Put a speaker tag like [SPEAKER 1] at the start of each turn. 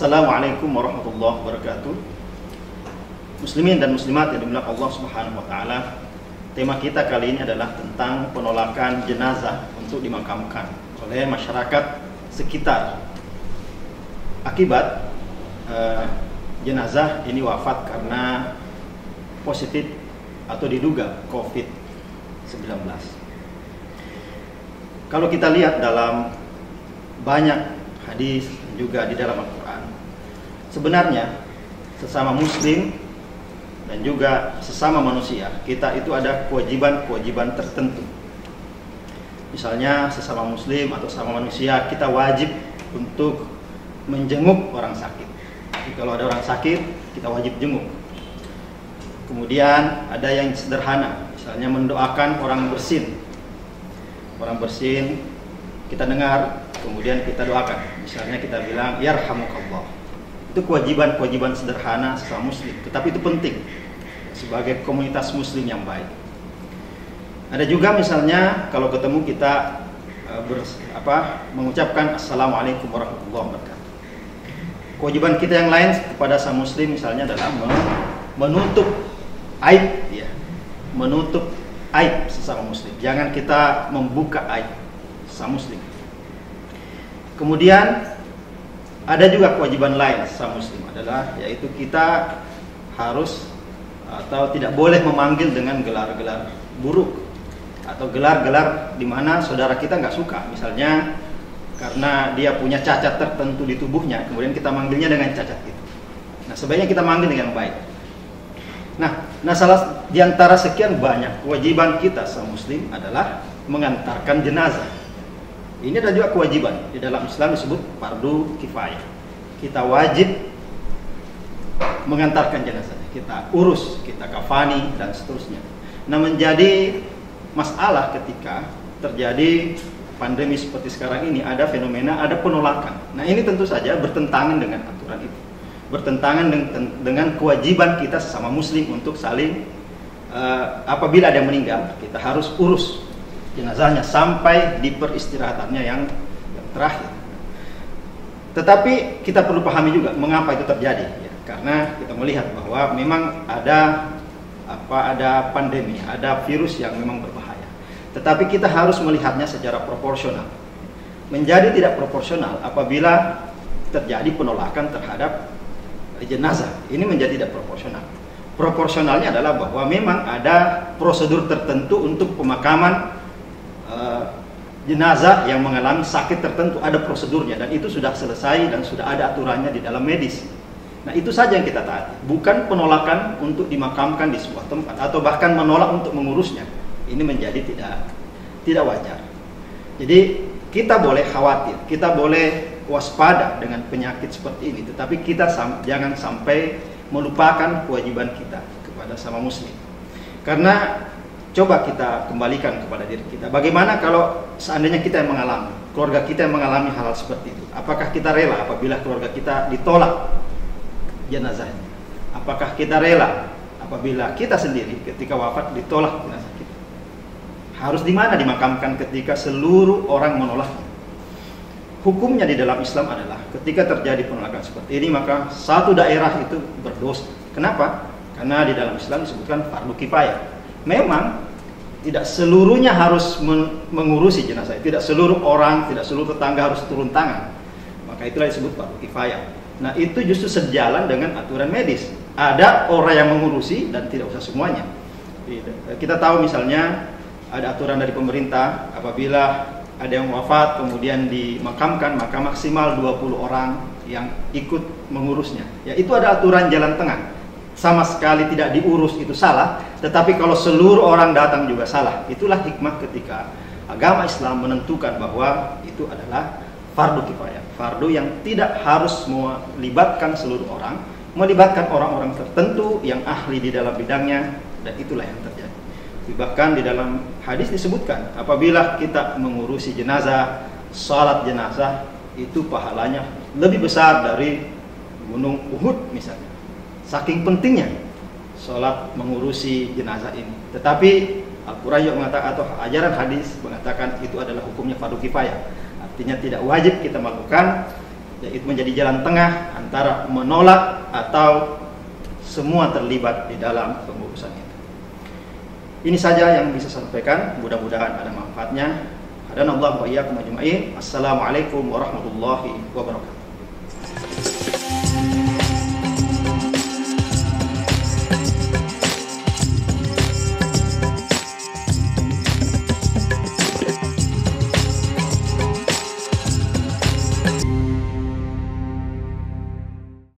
[SPEAKER 1] Assalamualaikum warahmatullahi wabarakatuh. Muslimin dan muslimat yang dimuliakan Allah Subhanahu wa taala. Tema kita kali ini adalah tentang penolakan jenazah untuk dimakamkan oleh masyarakat sekitar. Akibat jenazah ini wafat karena positif atau diduga COVID-19. Kalau kita lihat dalam banyak hadis juga di dalam Al-Quran, sebenarnya sesama muslim dan juga sesama manusia, kita itu ada kewajiban-kewajiban tertentu. Misalnya sesama muslim atau sesama manusia, kita wajib untuk menjenguk orang sakit. Jadi kalau ada orang sakit, kita wajib jenguk. Kemudian ada yang sederhana, misalnya mendoakan orang bersin. Orang bersin kita dengar, kemudian kita doakan. Misalnya kita bilang yarhamukallah. Itu kewajiban-kewajiban sederhana sesama muslim, tetapi itu penting sebagai komunitas muslim yang baik. Ada juga misalnya kalau ketemu kita mengucapkan assalamualaikum warahmatullahi wabarakatuh. Kewajiban kita yang lain kepada sesama muslim misalnya adalah menutup aib, ya, menutup aib sesama muslim. Jangan kita membuka aib sesama muslim. Kemudian ada juga kewajiban lain sesama muslim adalah yaitu kita harus atau tidak boleh memanggil dengan gelar-gelar buruk atau gelar-gelar di mana saudara kita nggak suka. Misalnya karena dia punya cacat tertentu di tubuhnya, kemudian kita manggilnya dengan cacat itu. Nah, sebaiknya kita manggil dengan baik. Nah, salah di antara sekian banyak kewajiban kita sesama muslim adalah mengantarkan jenazah. Ini ada juga kewajiban di dalam Islam disebut fardu kifayah. Kita wajib mengantarkan jenazah, kita urus, kita kafani dan seterusnya. Nah, menjadi masalah ketika terjadi pandemi seperti sekarang ini, ada fenomena, ada penolakan. Nah, ini tentu saja bertentangan dengan aturan itu, bertentangan dengan kewajiban kita sesama muslim untuk saling apabila ada yang meninggal, kita harus urus jenazahnya sampai di peristirahatannya yang terakhir. Tetapi kita perlu pahami juga mengapa itu terjadi, ya. Karena kita melihat bahwa memang ada pandemi, ada virus yang memang berbahaya. Tetapi kita harus melihatnya secara proporsional. Menjadi tidak proporsional apabila terjadi penolakan terhadap jenazah. Ini menjadi tidak proporsional. Proporsionalnya adalah bahwa memang ada prosedur tertentu untuk pemakaman jenazah yang mengalami sakit tertentu, ada prosedurnya dan itu sudah selesai dan sudah ada aturannya di dalam medis. Nah, itu saja yang kita taati, bukan penolakan untuk dimakamkan di sebuah tempat atau bahkan menolak untuk mengurusnya. Ini menjadi tidak wajar. Jadi kita boleh khawatir, kita boleh waspada dengan penyakit seperti ini, tetapi kita jangan sampai melupakan kewajiban kita kepada sama muslim. Karena coba kita kembalikan kepada diri kita. Bagaimana kalau seandainya kita yang mengalami, keluarga kita yang mengalami hal seperti itu? Apakah kita rela apabila keluarga kita ditolak jenazahnya? Apakah kita rela apabila kita sendiri ketika wafat ditolak jenazah kita? Harus di mana dimakamkan ketika seluruh orang menolaknya? Hukumnya di dalam Islam adalah ketika terjadi penolakan seperti ini, maka satu daerah itu berdosa. Kenapa? Karena di dalam Islam disebutkan fardu kifayah. Memang tidak seluruhnya harus mengurusi jenazah, tidak seluruh orang, tidak seluruh tetangga harus turun tangan. Maka itulah disebut fardu kifayah. Nah, itu justru sejalan dengan aturan medis. Ada orang yang mengurusi dan tidak usah semuanya. Kita tahu misalnya ada aturan dari pemerintah, apabila ada yang wafat kemudian dimakamkan, maka maksimal 20 orang yang ikut mengurusnya. Ya, itu ada aturan jalan tengah. Sama sekali tidak diurus itu salah, tetapi kalau seluruh orang datang juga salah. Itulah hikmah ketika agama Islam menentukan bahwa itu adalah fardu kifayah, fardu yang tidak harus melibatkan seluruh orang, melibatkan orang-orang tertentu yang ahli di dalam bidangnya, dan itulah yang terjadi. Bahkan di dalam hadis disebutkan apabila kita mengurusi jenazah, salat jenazah, itu pahalanya lebih besar dari gunung Uhud misalnya. Saking pentingnya sholat mengurusi jenazah ini. Tetapi Al-Quran juga mengatakan, atau ajaran hadis mengatakan itu adalah hukumnya fardu kifayah. Artinya tidak wajib kita melakukan, yaitu menjadi jalan tengah antara antara menolak atau semua terlibat di dalam pengurusan itu. Ini saja yang bisa saya sampaikan, mudah-mudahan ada manfaatnya. Hadanallahu wa iyyakum ajma'in. Assalamualaikum warahmatullahi wabarakatuh.